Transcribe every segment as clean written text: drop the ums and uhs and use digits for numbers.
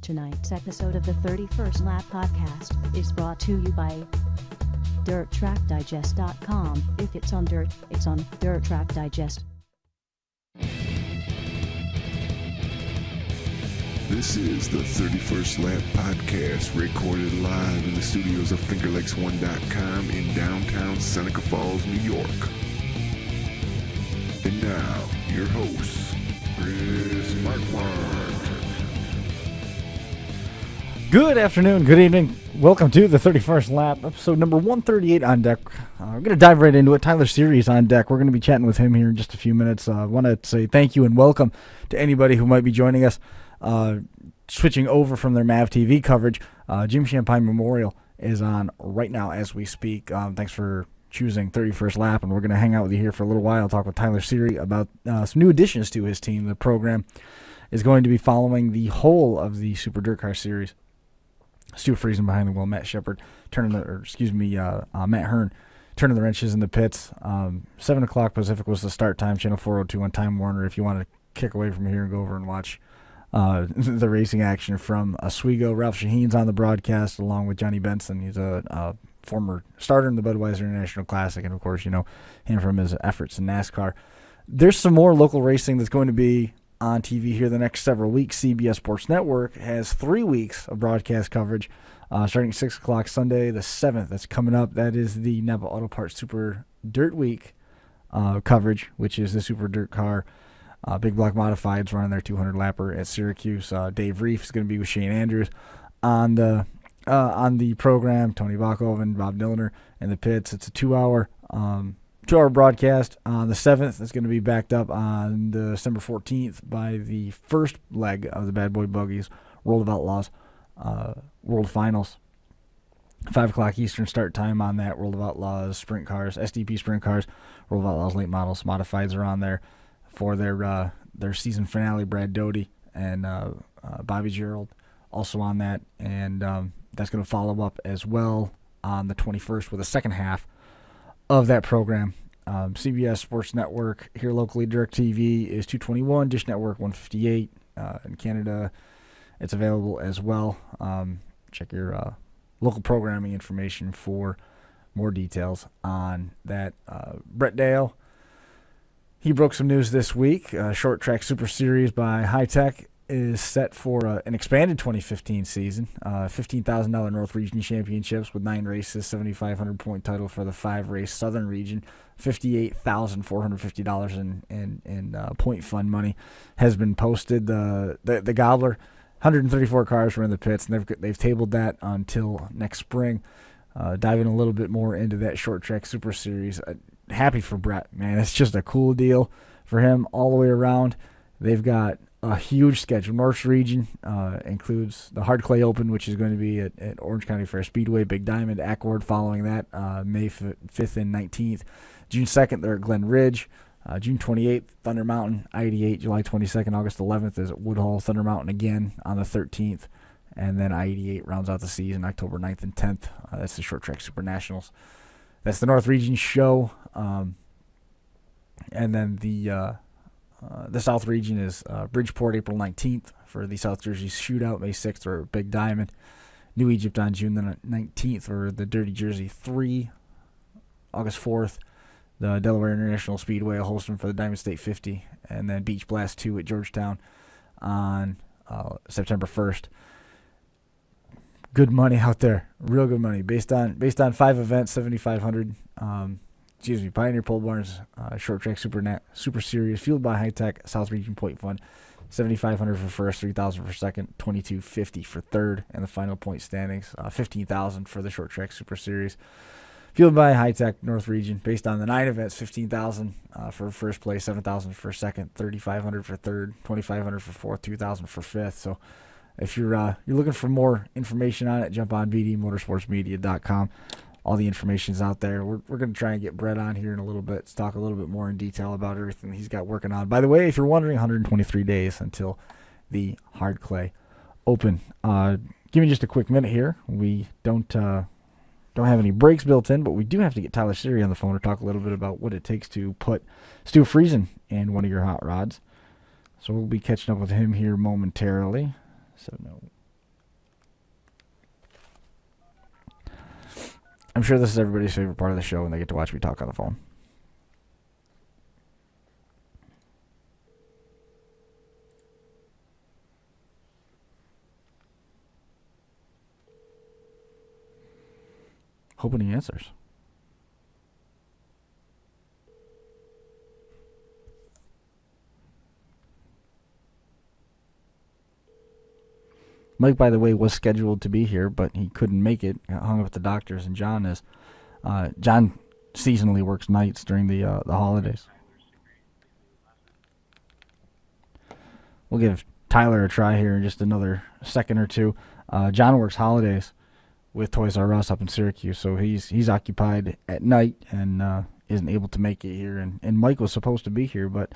Tonight's episode of the 31st Lap Podcast is brought to you by DirtTrackDigest.com. If it's on dirt, it's on Dirt Track Digest. This is the 31st Lap Podcast, recorded live in the studios of FingerLakes1.com in downtown Seneca Falls, New York. And now, your host, Chris Marquardt. Good afternoon, good evening. Welcome to the 31st Lap, episode number 138 on deck. We're going to dive right into it. Tyler Series on deck. We're going to be chatting with him here in just a few minutes. I want to say thank you and welcome to anybody who might be joining us. Switching over from their MAV TV coverage, Jim Champagne Memorial is on right now as we speak. Thanks for choosing 31st Lap, and we're going to hang out with you here for a little while, talk with Tyler Seary about some new additions to his team. The program is going to be following the whole of the Super Dirt Car Series. Stu Friesen behind the wheel, Matt Shepard Matt Hearn turning the wrenches in the pits. 7 o'clock Pacific was the start time, channel 402 on Time Warner. If you want to kick away from here and go over and watch the racing action from Oswego. Ralph Shaheen's on the broadcast along with Johnny Benson. He's a former starter in the Budweiser International Classic, and of course, you know him from his efforts in NASCAR. There's some more local racing that's going to be on TV here the next several weeks. CBS Sports Network has 3 weeks of broadcast coverage starting at 6 o'clock Sunday the 7th. That's coming up. That is the Napa Auto Parts Super Dirt Week coverage, which is the Super Dirt Car Big Block Modifieds running their 200 lapper at Syracuse. Dave Reef is going to be with Shane Andrews on the program. Tony Bachoven, Bob Dillner in the pits. It's a 2-hour broadcast. On the 7th, it's going to be backed up on December 14th by the first leg of the Bad Boy Buggies World of Outlaws World Finals. 5 o'clock Eastern start time on that. World of Outlaws Sprint Cars, SDP Sprint Cars, World of Outlaws Late Models, Modifieds are on there for their season finale. Brad Doty and Bobby Gerald also on that. And that's going to follow up as well on the 21st with a second half of that program. CBS Sports Network here locally, DirecTV is 221, Dish Network 158. In Canada, it's available as well. Check your local programming information for more details on that. Brett Dale, he broke some news this week. Short Track Super Series by High Tech is set for an expanded 2015 season. $15,000 North Region Championships with 9 races, $7,500 title for the 5-race Southern Region. $58,450 in point fund money has been posted. The Gobbler, 134 cars were in the pits, and they've tabled that until next spring. Diving a little bit more into that Short Track Super Series. Happy for Brett, man. It's just a cool deal for him all the way around. They've got a huge schedule. North Region includes the Hard Clay Open, which is going to be at Orange County Fair Speedway, Big Diamond, Accord following that, May 5th and 19th. June 2nd, they're at Glen Ridge. June 28th, Thunder Mountain, I-88. July 22nd, August 11th is at Woodhull, Thunder Mountain again on the 13th. And then I-88 rounds out the season, October 9th and 10th. That's the Short Track Super Nationals. That's the North Region show. And then the South Region is Bridgeport, April 19th for the South Jersey Shootout. May 6th for Big Diamond. New Egypt on June the 19th for the Dirty Jersey 3. August 4th, the Delaware International Speedway, Holston for the Diamond State 50. And then Beach Blast 2 at Georgetown on September 1st. Good money out there. Real good money. Based on 5 events, $7,500. Pioneer Pole Barns Short Track Super Series, fueled by High Tech, South Region Point Fund, $7,500 for first, $3,000 for second, $2,250 for third, and the final point standings, $15,000 for the Short Track Super Series, fueled by High Tech North Region. Based on the 9 events, $15,000 for first place, $7,000 for second, $3,500 for third, $2,500 for fourth, $2,000 for fifth. So if you're looking for more information on it, jump on bdmotorsportsmedia.com. All the information's out there. We're going to try and get Brett on here in a little bit to talk a little bit more in detail about everything he's got working on. By the way, if you're wondering, 123 days until the Hard Clay Open. Give me just a quick minute here. We don't have any breaks built in, but we do have to get Tyler Seary on the phone to talk a little bit about what it takes to put Stu Friesen in one of your hot rods. So we'll be catching up with him here momentarily. So no I'm sure this is everybody's favorite part of the show when they get to watch me talk on the phone. Hoping he answers. Mike, by the way, was scheduled to be here, but he couldn't make it. Got hung up at the doctors, and John is. John seasonally works nights during the holidays. We'll give Tyler a try here in just another second or two. John works holidays with Toys R Us up in Syracuse, so he's occupied at night and isn't able to make it here. And Mike was supposed to be here, but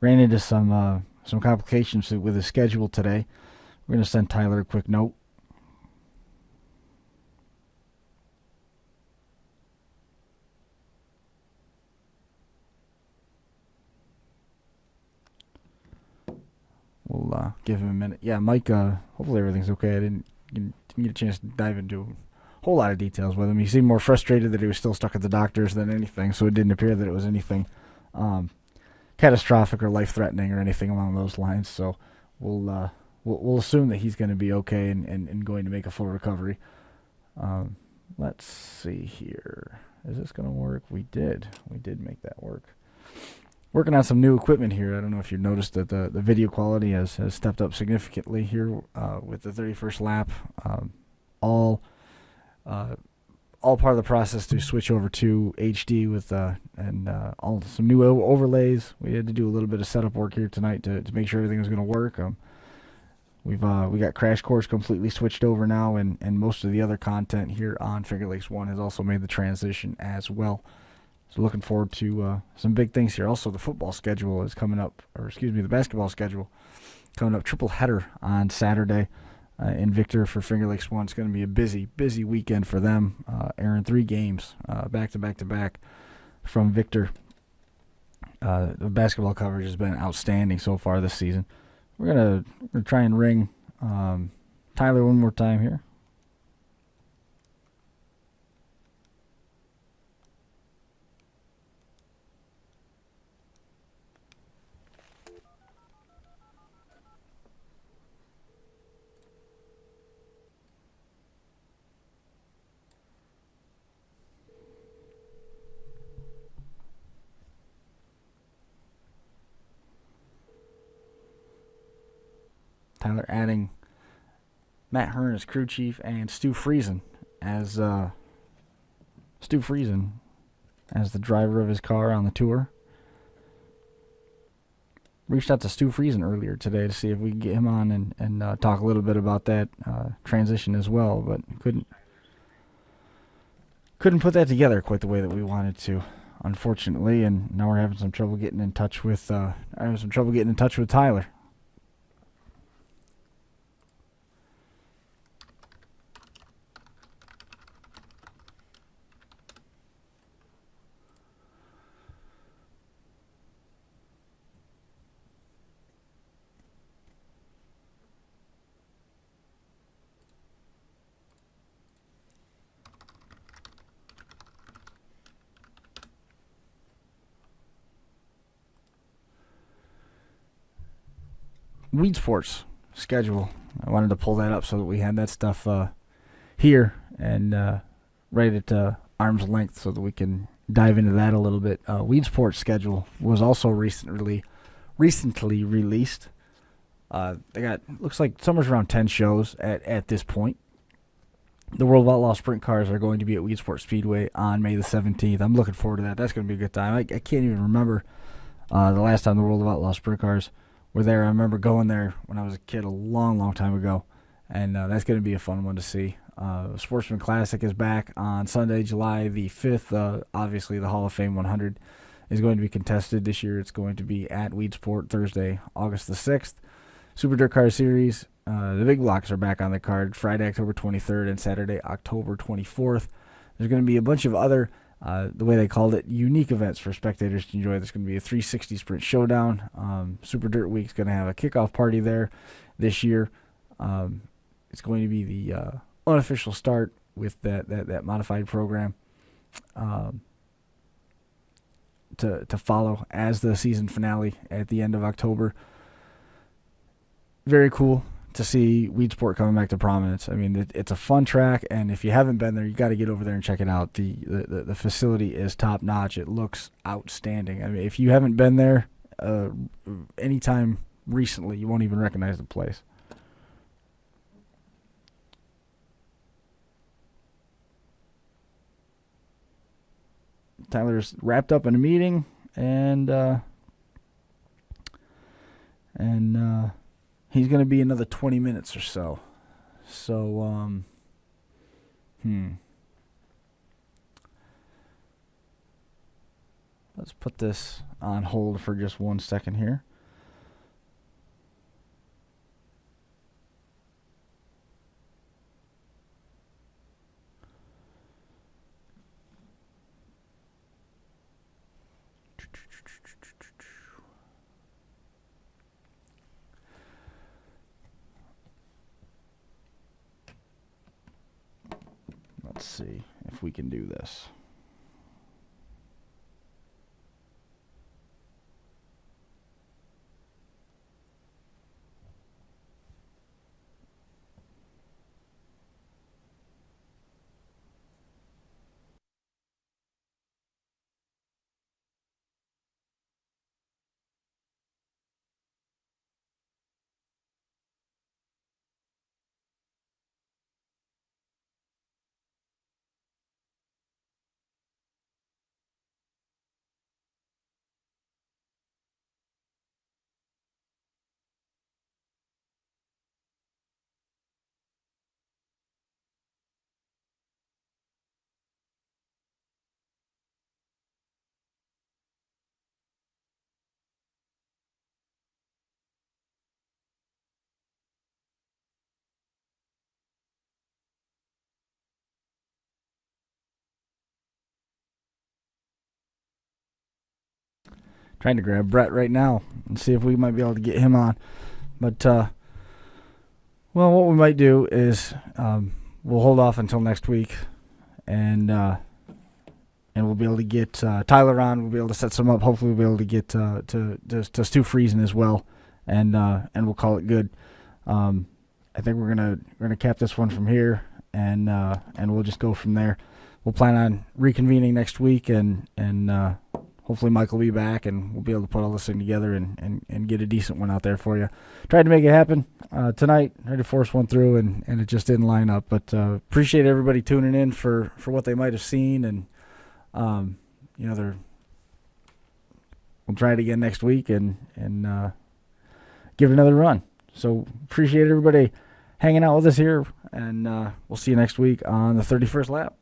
ran into some complications with his schedule today. We're going to send Tyler a quick note. We'll give him a minute. Yeah, Mike, hopefully everything's okay. I didn't get a chance to dive into a whole lot of details with him. He seemed more frustrated that he was still stuck at the doctors than anything, so it didn't appear that it was anything catastrophic or life-threatening or anything along those lines. So we'll assume that he's going to be okay and going to make a full recovery. Let's see here. Is this going to work? We did make that work. Working on some new equipment here. I don't know if you noticed that the video quality has stepped up significantly here with the 31st lap. All part of the process to switch over to HD with all some new overlays. We had to do a little bit of setup work here tonight to make sure everything was going to work. We got Crash Course completely switched over now, and most of the other content here on Finger Lakes 1 has also made the transition as well. So looking forward to some big things here. Also, the football schedule is coming up, the basketball schedule coming up. Triple header on Saturday in Victor for Finger Lakes 1. It's going to be a busy weekend for them. Airing 3 games back to back from Victor. The basketball coverage has been outstanding so far this season. We're gonna try and ring Tyler one more time here. Tyler adding Matt Hearn as crew chief and Stu Friesen as the driver of his car on the tour. Reached out to Stu Friesen earlier today to see if we could get him on and talk a little bit about that transition as well, but couldn't put that together quite the way that we wanted to, unfortunately. And now we're having some trouble getting in touch with Tyler. Weed Sports schedule. I wanted to pull that up so that we had that stuff here and right at arm's length so that we can dive into that a little bit. Weed Sports schedule was also recently released. They got, looks like somewhere around 10 shows at this point. The World of Outlaw Sprint Cars are going to be at Weed Sports Speedway on May the 17th. I'm looking forward to that. That's going to be a good time. I can't even remember the last time the World of Outlaw Sprint Cars were there. I remember going there when I was a kid a long time ago, and that's going to be a fun one to see. Sportsman Classic is back on Sunday, July the 5th. Obviously, the Hall of Fame 100 is going to be contested this year. It's going to be at Weed Sport Thursday, August the 6th. Super Dirt Car Series, the big blocks are back on the card Friday, October 23rd and Saturday, October 24th. There's going to be a bunch of other, the way they called it, unique events for spectators to enjoy. There's going to be a 360 Sprint Showdown. Super Dirt Week's going to have a kickoff party there this year. It's going to be the unofficial start with that modified program to follow as the season finale at the end of October. Very cool to see Weedsport coming back to prominence. I mean, it's a fun track, and if you haven't been there, you got to get over there and check it out. The facility is top notch. It looks outstanding. I mean, if you haven't been there anytime recently, you won't even recognize the place. Tyler's wrapped up in a meeting, and he's going to be another 20 minutes or so. So, let's put this on hold for just 1 second here. Let's see if we can do this. Trying to grab Brett right now and see if we might be able to get him on. But, well, what we might do is we'll hold off until next week, and we'll be able to get Tyler on. We'll be able to set some up. Hopefully, we'll be able to get to Stu Friesen as well, and we'll call it good. I think we're gonna cap this one from here, and we'll just go from there. We'll plan on reconvening next week, and hopefully Mike will be back, and we'll be able to put all this thing together and get a decent one out there for you. Tried to make it happen tonight. Tried to force one through, and it just didn't line up. But appreciate everybody tuning in for what they might have seen, and we'll try it again next week and give it another run. So appreciate everybody hanging out with us here, and we'll see you next week on the 31st lap.